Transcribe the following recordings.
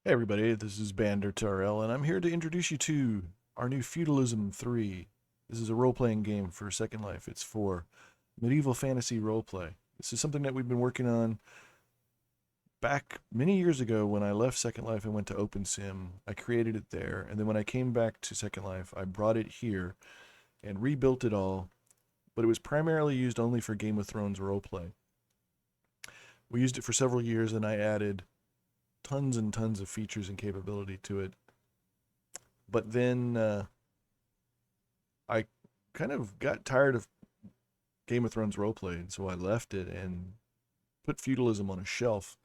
Hey everybody, this is Bandor Tyrell, and I'm here to introduce you to our new Feudalism 3. This is a role-playing game for Second Life. It's for medieval fantasy roleplay. This is something that we've been working on back many years ago when I left Second Life and went to OpenSim. I created it there, and then when I came back to Second Life, I brought it here and rebuilt it all, but it was primarily used only for Game of Thrones roleplay. We used it for several years, and I added tons and tons of features and capability to it. But then I kind of got tired of Game of Thrones roleplay, and so I left it and put feudalism on a shelf.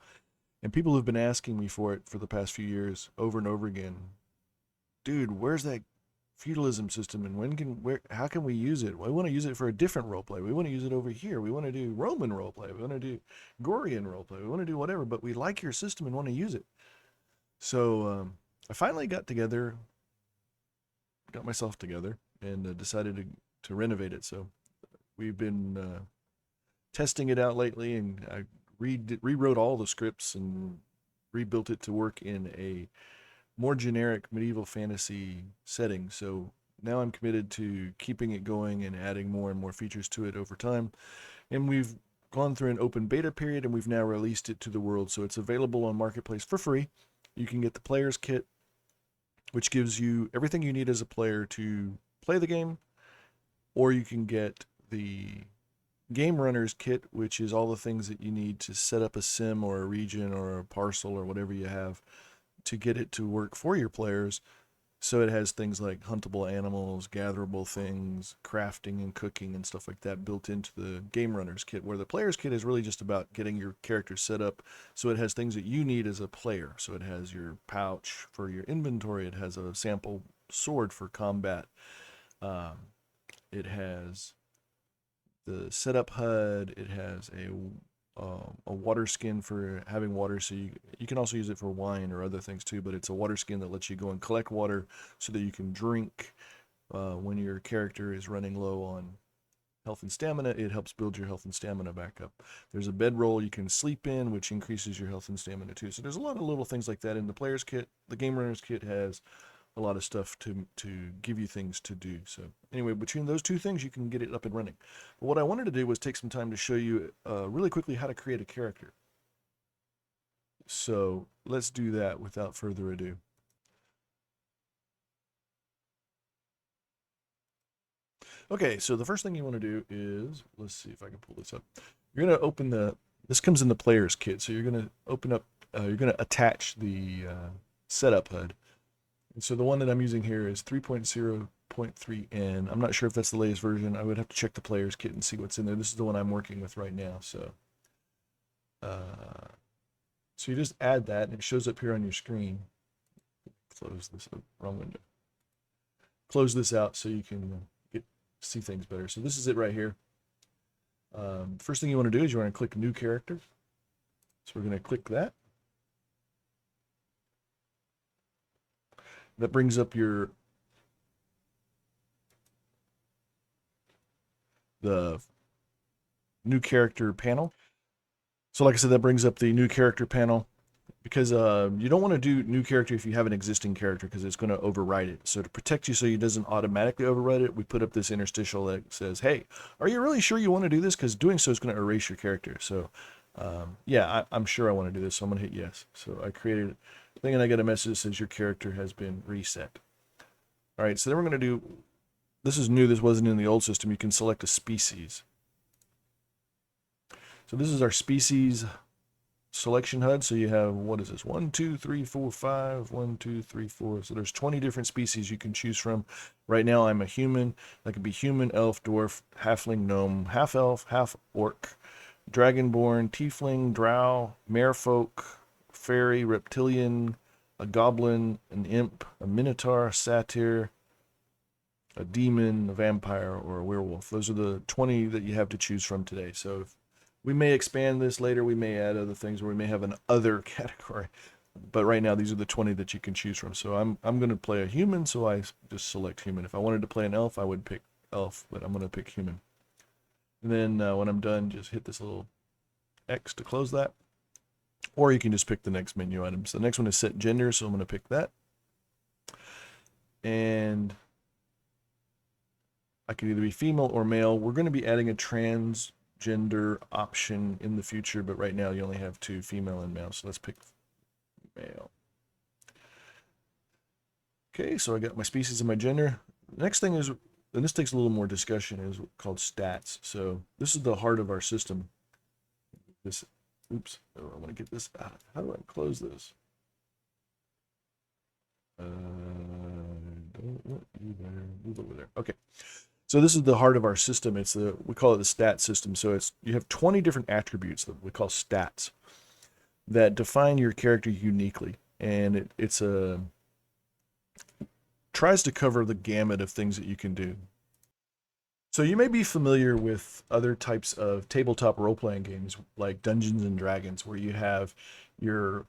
And people have been asking me for it for the past few years, over and over again. Dude, where's that feudalism system, and how can we use it? Well, we want to use it for a different roleplay. We want to use it over here. We want to do Roman roleplay. We want to do Gorian roleplay. We want to do whatever, but we like your system and want to use it. So I finally got myself together, and decided to renovate it. So we've been testing it out lately, and I rewrote all the scripts and rebuilt it to work in a more generic medieval fantasy setting. So now I'm committed to keeping it going and adding more and more features to it over time. And we've gone through an open beta period, and we've now released it to the world. So it's available on Marketplace for free. You can get the player's kit, which gives you everything you need as a player to play the game, or you can get the Game Runner's kit, which is all the things that you need to set up a sim or a region or a parcel or whatever you have to get it to work for your players. So it has things like huntable animals, gatherable things, crafting and cooking and stuff like that built into the Game Runner's kit, where the player's kit is really just about getting your character set up. So it has things that you need as a player. So it has your pouch for your inventory. It has a sample sword for combat. It has the setup HUD. It has a water skin for having water, so you can also use it for wine or other things too, but it's a water skin that lets you go and collect water so that you can drink when your character is running low on health and stamina. It helps build your health and stamina back up. There's a bedroll you can sleep in, which increases your health and stamina too. So there's a lot of little things like that in the player's kit. The Game Runner's kit has a lot of stuff to give you things to do. So anyway, between those two things, you can get it up and running. But what I wanted to do was take some time to show you really quickly how to create a character. So let's do that without further ado. Okay, so the first thing you want to do is, let's see if I can pull this up. You're going to open this comes in the player's kit. So you're going to open up, you're going to attach the setup HUD. And so the one that I'm using here is 3.0.3N. I'm not sure if that's the latest version. I would have to check the player's kit and see what's in there. This is the one I'm working with right now. So you just add that, and it shows up here on your screen. Close this up, wrong window. Close this out so you can see things better. So this is it right here. First thing you want to do is you want to click New Character. So we're going to click that. That brings up the new character panel. So like I said, that brings up the new character panel, because you don't want to do new character if you have an existing character, because it's going to override it. So to protect you so it doesn't automatically override it, we put up this interstitial that says, hey, are you really sure you want to do this? Because doing so is going to erase your character. So yeah, I'm sure I want to do this, so I'm going to hit yes. So I created a thing, and I get a message that says your character has been reset. All right, so then we're going to do, this is new, this wasn't in the old system. You can select a species. So this is our species selection HUD. So you have, what is this? 1, 2, 3, 4, 5, 1, 2, 3, 4. So there's 20 different species you can choose from. Right now I'm a human. That could be human, elf, dwarf, halfling, gnome, half elf, half orc, dragonborn, tiefling, drow, merfolk, fairy, reptilian, a goblin, an imp, a minotaur, a satyr, a demon, a vampire, or a werewolf. Those are the 20 that you have to choose from today. So we may expand this later. We may add other things, or we may have an other category. But right now, these are the 20 that you can choose from. So I'm going to play a human, so I just select human. If I wanted to play an elf, I would pick elf, but I'm going to pick human. And then when I'm done, just hit this little X to close that. or you can just pick the next menu item. So the next one is set gender, so I'm going to pick that. And I can either be female or male. We're going to be adding a transgender option in the future, but right now you only have two, female and male. So let's pick male. Okay, so I got my species and my gender. The next thing is, and this takes a little more discussion, is called stats. So this is the heart of our system. This, oops, oh, I want to get this out. How do I close this? Don't want you there. Move over there. Okay. So this is the heart of our system. It's we call it the stat system. So you have 20 different attributes that we call stats that define your character uniquely, and it's tries to cover the gamut of things that you can do. So you may be familiar with other types of tabletop role-playing games like Dungeons and Dragons, where you have your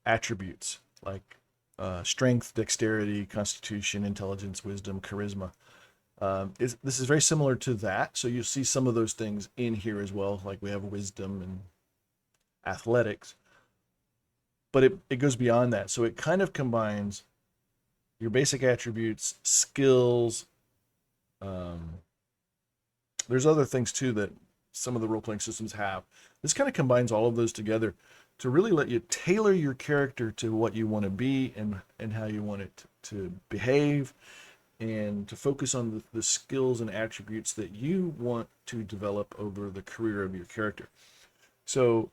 attributes like strength, dexterity, constitution, intelligence, wisdom, charisma. This is very similar to that. So you'll see some of those things in here as well, like we have wisdom and athletics. But it goes beyond that. So it kind of combines your basic attributes, skills. There's other things too that some of the role-playing systems have. This kind of combines all of those together to really let you tailor your character to what you want to be and how you want it to behave, and to focus on the skills and attributes that you want to develop over the career of your character. So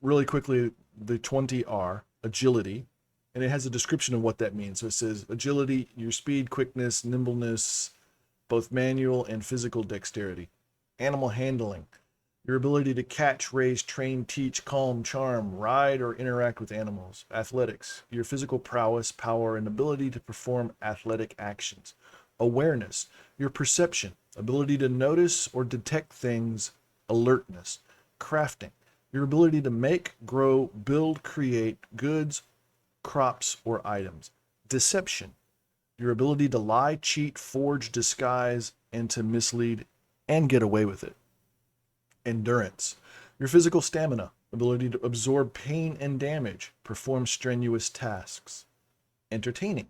really quickly, the 20 are agility, and it has a description of what that means. So it says agility, your speed, quickness, nimbleness, both manual and physical dexterity. Animal handling, your ability to catch, raise, train, teach, calm, charm, ride, or interact with animals. Athletics, your physical prowess, power, and ability to perform athletic actions. Awareness, your perception, ability to notice or detect things, alertness. Crafting, your ability to make, grow, build, create goods, crops, or items. Deception, your ability to lie, cheat, forge, disguise, and to mislead and get away with it. Endurance, your physical stamina, ability to absorb pain and damage, perform strenuous tasks. Entertaining,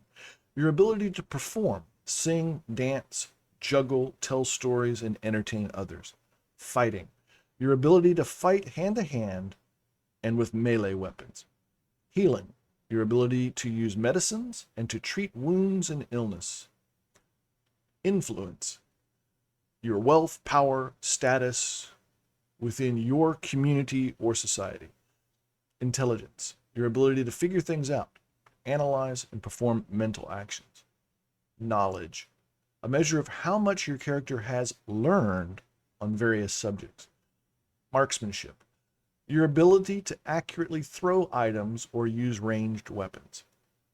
your ability to perform, sing, dance, juggle, tell stories, and entertain others. Fighting, your ability to fight hand to hand and with melee weapons. Healing, your ability to use medicines and to treat wounds and illness. Influence, your wealth, power, status within your community or society. Intelligence, your ability to figure things out, analyze, and perform mental actions. Knowledge, a measure of how much your character has learned on various subjects. Marksmanship, your ability to accurately throw items or use ranged weapons.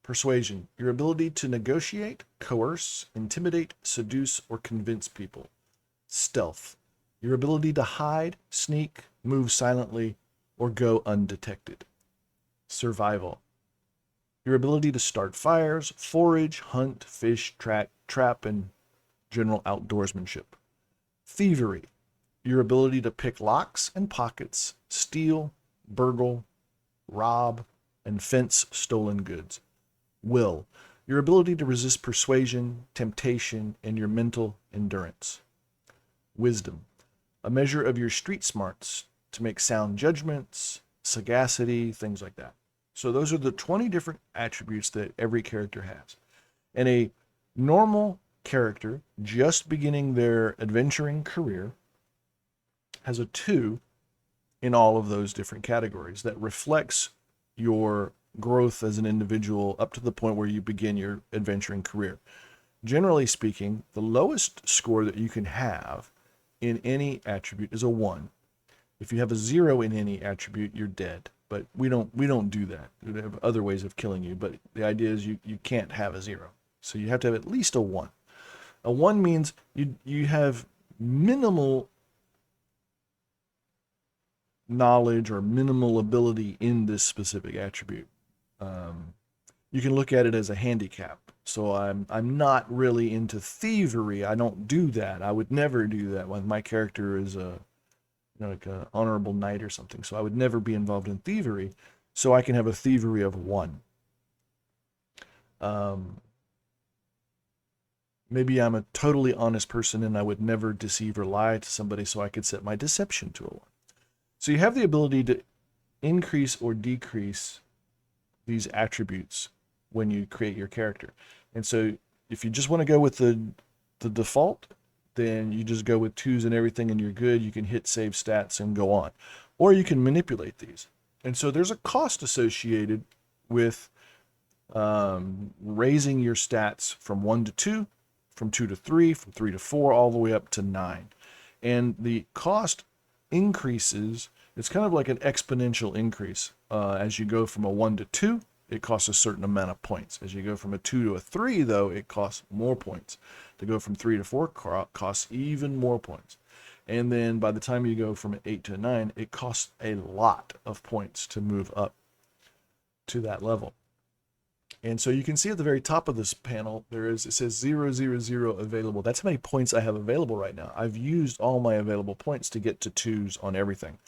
Persuasion, your ability to negotiate, coerce, intimidate, seduce, or convince people. Stealth, your ability to hide, sneak, move silently, or go undetected. Survival, your ability to start fires, forage, hunt, fish, trap, and general outdoorsmanship. Thievery, your ability to pick locks and pockets, steal, burgle, rob, and fence stolen goods. Will, your ability to resist persuasion, temptation, and your mental endurance. Wisdom, a measure of your street smarts to make sound judgments, sagacity, things like that. So those are the 20 different attributes that every character has. And a normal character just beginning their adventuring career has a 2 in all of those different categories that reflects your growth as an individual up to the point where you begin your adventuring career. Generally speaking, the lowest score that you can have in any attribute is a 1. If you have a 0 in any attribute, you're dead. But we don't do that. We have other ways of killing you, but the idea is you can't have a 0. So you have to have at least a 1. A 1 means you have minimal knowledge or minimal ability in this specific attribute. You can look at it as a handicap. So I'm not really into thievery. I don't do that. I would never do that when my character is like an honorable knight or something. So I would never be involved in thievery. So I can have a thievery of 1. Um, maybe I'm a totally honest person and I would never deceive or lie to somebody, so I could set my deception to a 1. So you have the ability to increase or decrease these attributes when you create your character. And so if you just want to go with the default, then you just go with 2s and everything and you're good. You can hit save stats and go on. Or you can manipulate these. And so there's a cost associated with raising your stats from 1 to 2, from 2 to 3, from 3 to 4, all the way up to 9. And the cost increases. It's kind of like an exponential increase. As you go from a 1 to 2, it costs a certain amount of points. As you go from a 2 to a 3, though, it costs more points. To go from 3 to 4 costs even more points. And then by the time you go from an 8 to a 9, it costs a lot of points to move up to that level. And so you can see at the very top of this panel, it says 000 available. That's how many points I have available right now. I've used all my available points to get to 2s on everything.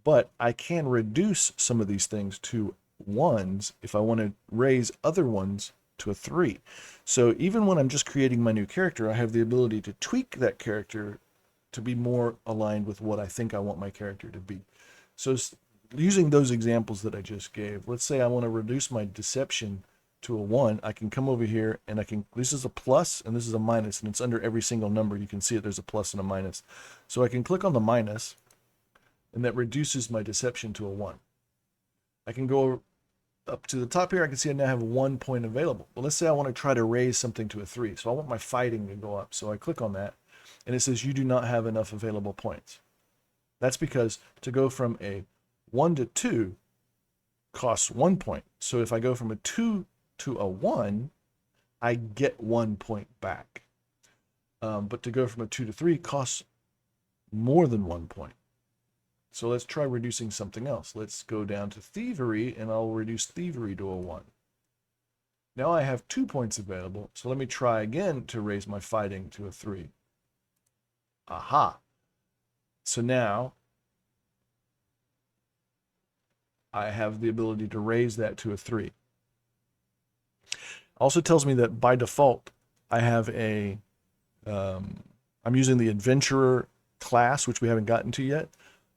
But I can reduce some of these things to 1s if I want to raise other ones to a 3. So even when I'm just creating my new character, I have the ability to tweak that character to be more aligned with what I think I want my character to be. So using those examples that I just gave, let's say I want to reduce my deception to a 1, I can come over here and this is a plus and this is a minus, and it's under every single number. You can see it, there's a plus and a minus. So I can click on the minus, and that reduces my deception to a 1. I can go up to the top here. I can see I now have 1 point available. But let's say I want to try to raise something to a 3. So I want my fighting to go up. So I click on that, and it says you do not have enough available points. That's because to go from a 1 to 2 costs 1 point. So if I go from a 2 to a 1, I get 1 point back. But to go from a 2 to 3 costs more than 1 point. So let's try reducing something else. Let's go down to thievery, and I'll reduce thievery to a 1. Now I have 2 points available, so let me try again to raise my fighting to a 3. Aha! So now I have the ability to raise that to a 3. Also tells me that by default, I have I'm using the adventurer class, which we haven't gotten to yet.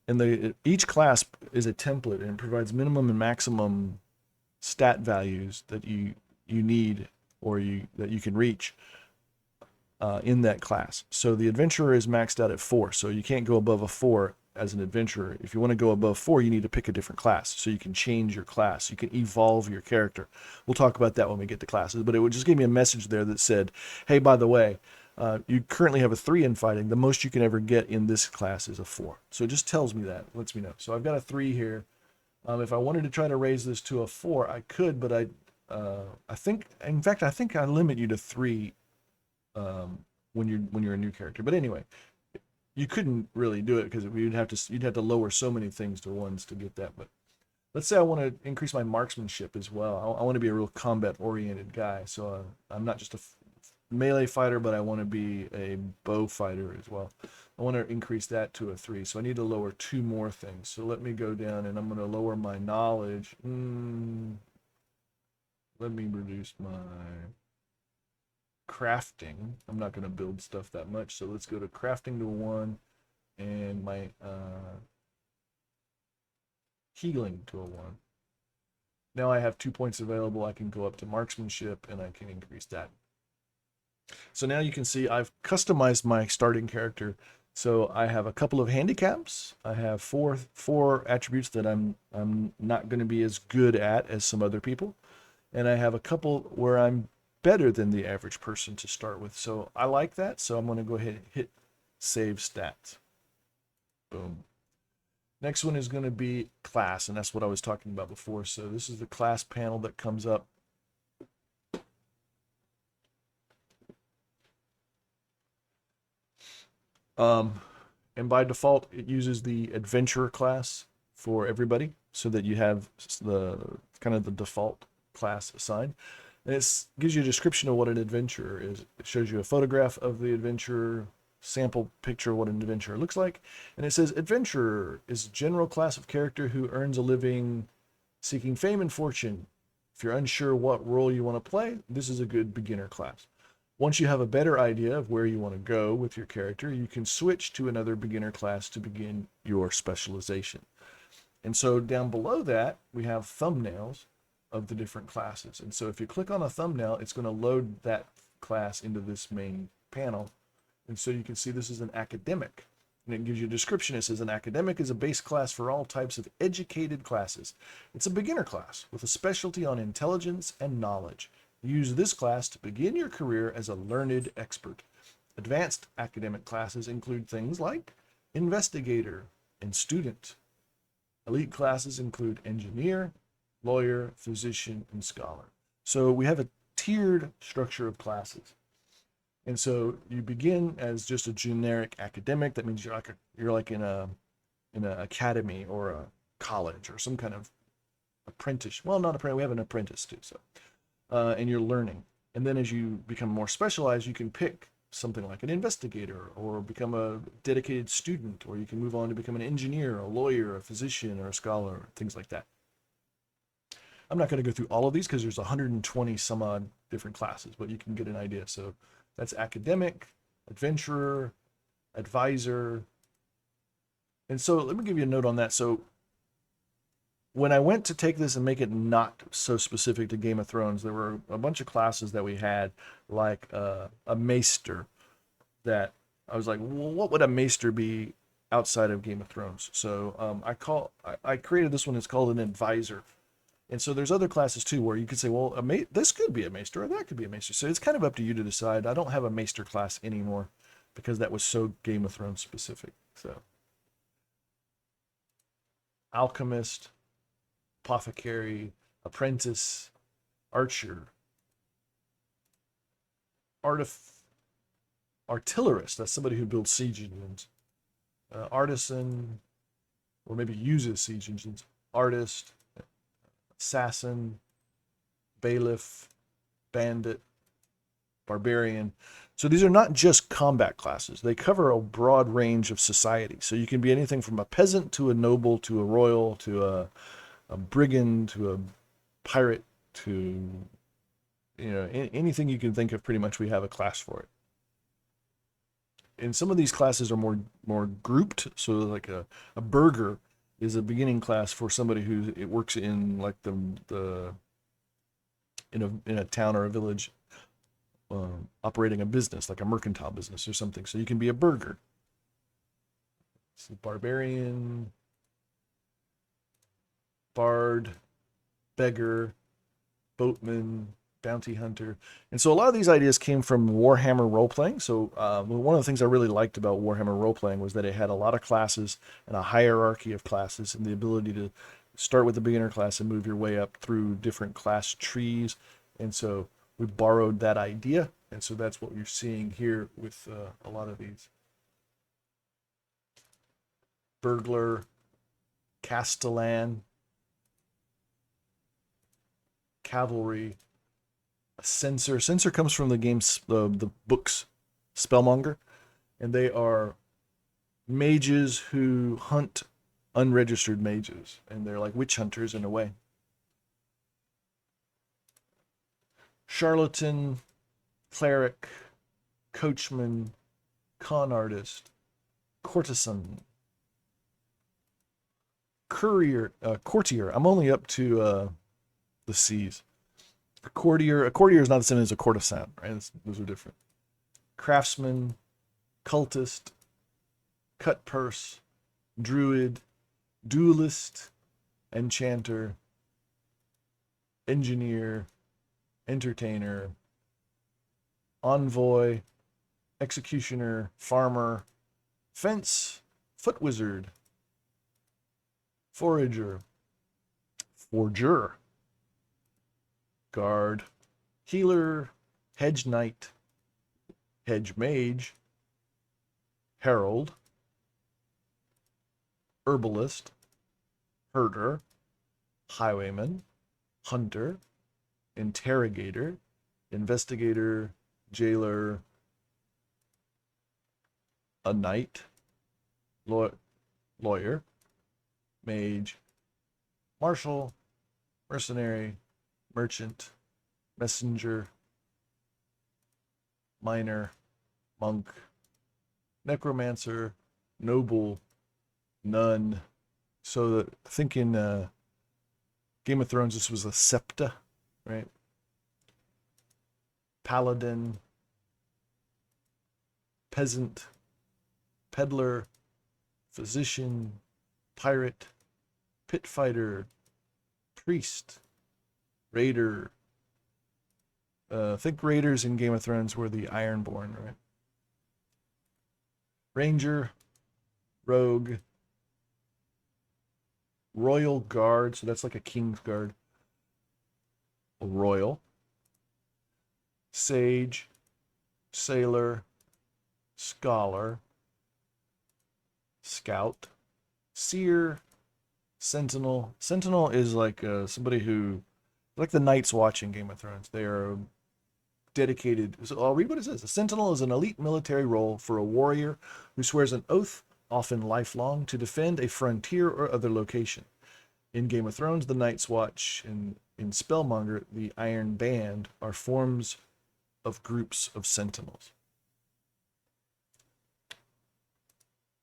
And each class is a template, and it provides minimum and maximum stat values that you need or that you can reach in that class. So the adventurer is maxed out at 4, so you can't go above a 4 as an adventurer. If you want to go above 4, you need to pick a different class, so you can change your class. You can evolve your character. We'll talk about that when we get to classes, but it would just give me a message there that said, hey, by the way, you currently have a 3 in fighting. The most you can ever get in this class is a 4. So it just tells me that, lets me know. So I've got a 3 here. If I wanted to try to raise this to a 4, I could, but I think I limit you to 3 when you're a new character. But anyway, you couldn't really do it because you'd have to lower so many things to 1s to get that. But let's say I want to increase my marksmanship as well. I want to be a real combat-oriented guy, so I'm not just a melee fighter, but I want to be a bow fighter as well. I want to increase that to a 3, so I need to lower 2 more things. So let me go down, and I'm going to lower my knowledge. Let me reduce my crafting. I'm not going to build stuff that much, so let's go to crafting to 1, and my healing to a 1. Now I have 2 points available. I can go up to marksmanship, and I can increase that. So now you can see I've customized my starting character. So I have a couple of handicaps. I have four attributes that I'm not going to be as good at as some other people, and I have a couple where I'm better than the average person to start with. So I like that. So I'm going to go ahead and hit save stats. Boom. Next one is going to be class, and that's what I was talking about before. So this is the class panel that comes up. And by default, it uses the adventurer class for everybody, so that you have the kind of the default class assigned. And it gives you a description of what an adventurer is. It shows you a photograph of the adventurer, sample picture of what an adventurer looks like. And it says, adventurer is a general class of character who earns a living seeking fame and fortune. If you're unsure what role you want to play, this is a good beginner class. Once you have a better idea of where you want to go with your character, you can switch to another beginner class to begin your specialization. And so down below that, we have thumbnails of the different classes. And so if you click on a thumbnail, it's going to load that class into this main panel. And so you can see this is an academic. And it gives you a description. It says an academic is a base class for all types of educated classes. It's a beginner class with a specialty on intelligence and knowledge. Use this class to begin your career as a learned expert. Advanced academic classes include things like investigator and student. Elite classes include engineer, lawyer, physician, and scholar. So we have a tiered structure of classes. And so you begin as just a generic academic. That means you're like in an academy or a college or some kind of apprentice. Well, not apprentice. We have an apprentice too. So, and you're learning. And then as you become more specialized, you can pick something like an investigator or become a dedicated student, or you can move on to become an engineer, a lawyer, a physician, or a scholar, things like that. I'm not going to go through all of these because there's 120 some odd different classes, but you can get an idea. So that's academic, adventurer, advisor. And so let me give you a note on that. So when I went to take this and make it not so specific to Game of Thrones, there were a bunch of classes that we had, like a maester, that I was like, well, what would a maester be outside of Game of Thrones? So I created this one. It's called an advisor. And so there's other classes too where you could say, well, this could be a maester or that could be a maester. So it's kind of up to you to decide. I don't have a maester class anymore because that was so Game of Thrones specific. So alchemist, apothecary, apprentice, archer, artillerist, that's somebody who builds siege engines, artisan, or maybe uses siege engines, artist, assassin, bailiff, bandit, barbarian. So these are not just combat classes. They cover a broad range of society. So you can be anything from a peasant to a noble to a royal to a brigand to a pirate to, anything you can think of, pretty much we have a class for it. And some of these classes are more grouped. So like a burgher is a beginning class for somebody who it works in like in a town or a village, operating a business, like a mercantile business or something. So you can be a burgher. So barbarian, bard, beggar, boatman, bounty hunter. And so a lot of these ideas came from Warhammer role-playing. So one of the things I really liked about Warhammer role-playing was that it had a lot of classes and a hierarchy of classes and the ability to start with the beginner class and move your way up through different class trees. And so we borrowed that idea. And so that's what you're seeing here with a lot of these. Burglar, Castellan, cavalry, a censor. Censor comes from the game's the books Spellmonger, and they are mages who hunt unregistered mages, and they're like witch hunters in a way. Charlatan, cleric, coachman, con artist, courtesan, courtier. I'm only up to the C's. A courtier is not the same as a courtesan, right? Those are different. Craftsman, cultist, cut purse, druid, duelist, enchanter, engineer, entertainer, envoy, executioner, farmer, fence, foot wizard, forager, forger, guard, healer, hedge knight, hedge mage, herald, herbalist, herder, highwayman, hunter, interrogator, investigator, jailer, a knight, lawyer, mage, marshal, mercenary, merchant, messenger, miner, monk, necromancer, noble, nun. So I think in Game of Thrones this was a septa, right? Paladin, peasant, peddler, physician, pirate, pit fighter, priest, raider. I think raiders in Game of Thrones were the Ironborn, right? Ranger, rogue, royal guard, so that's like a king's guard. A royal, sage, sailor, scholar, scout, seer, sentinel. Sentinel is like somebody who, like the Night's Watch in Game of Thrones. They are dedicated. So I'll read what it says. A sentinel is an elite military role for a warrior who swears an oath, often lifelong, to defend a frontier or other location. In Game of Thrones, the Night's Watch and in Spellmonger, the Iron Band are forms of groups of sentinels.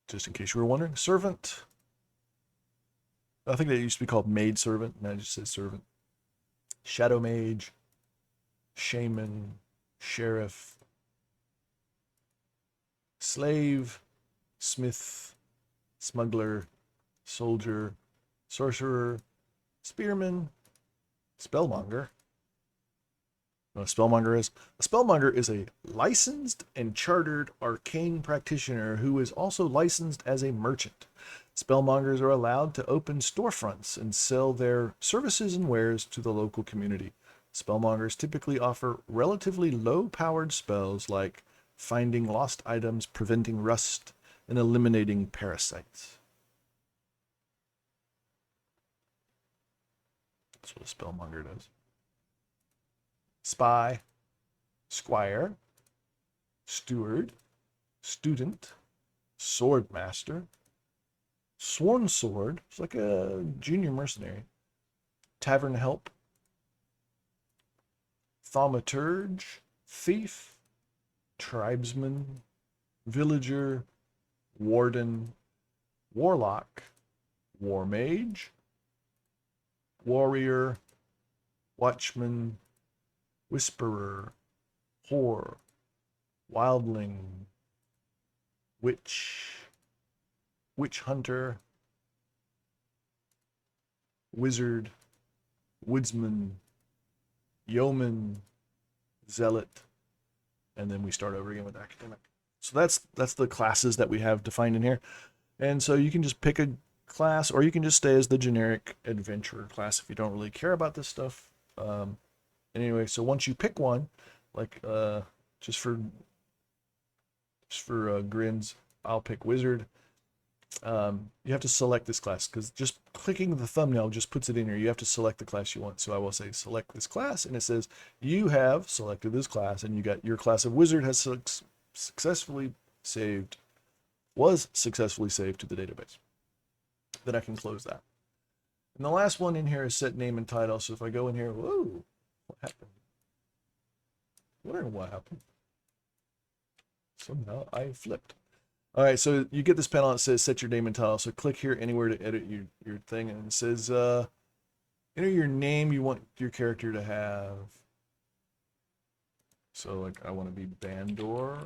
Just in case you were wondering, servant. I think they used to be called maid servant, and I just said servant. Shadow mage, shaman, sheriff, slave, smith, smuggler, soldier, sorcerer, spearman, spellmonger. What a spellmonger is? A spellmonger is a licensed and chartered arcane practitioner who is also licensed as a merchant. Spellmongers are allowed to open storefronts and sell their services and wares to the local community. Spellmongers typically offer relatively low-powered spells like finding lost items, preventing rust, and eliminating parasites. That's what a spellmonger does. Spy, squire, steward, student, swordmaster, sworn sword, it's like a junior mercenary, tavern help, thaumaturge, thief, tribesman, villager, warden, warlock, war mage, warrior, watchman, whisperer, whore, wildling, witch, witch hunter, wizard, woodsman, yeoman, zealot, and then we start over again with academic. So that's the classes that we have defined in here. And so you can just pick a class, or you can just stay as the generic adventurer class if you don't really care about this stuff. Anyway, so once you pick one, like just for grins, I'll pick wizard. You have to select this class because just clicking the thumbnail just puts it in here. You have to select the class you want. So I will say select this class, and it says you have selected this class, and you got your class of wizard has successfully saved to the database. Then I can close that. And the last one in here is set name and title. So if I go in here, whoa, what happened? I wonder what happened. Somehow I flipped. All right, so you get this panel that says set your name and title. So click here anywhere to edit your thing, and it says enter your name you want your character to have. So like I want to be Bandor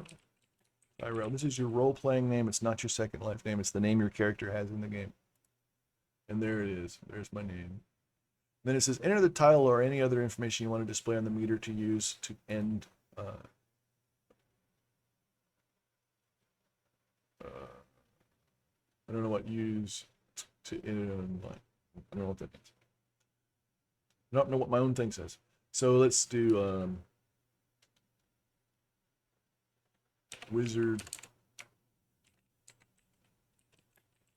Tyrell. This is your role-playing name. It's not your Second Life name. It's the name your character has in the game. And there it is. There's my name. Then it says enter the title or any other information you want to display on the meter to use to end I don't know what use to end line. I don't know what that means. I don't know what my own thing says. So let's do Wizard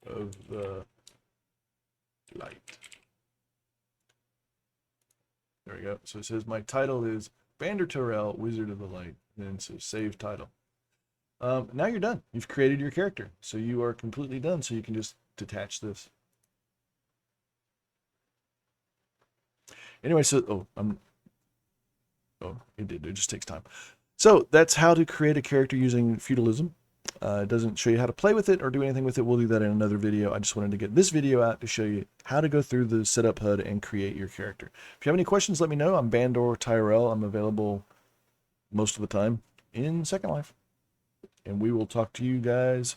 of the Light. There we go. So it says my title is Bandor Tyrell, Wizard of the Light. And then so save title. Now you're done. You've created your character. So you are completely done. So you can just detach this. Anyway, so, it did. It just takes time. So that's how to create a character using feudalism. It doesn't show you how to play with it or do anything with it. We'll do that in another video. I just wanted to get this video out to show you how to go through the setup HUD and create your character. If you have any questions, let me know. I'm Bandor Tyrell. I'm available most of the time in Second Life. And we will talk to you guys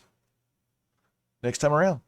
next time around.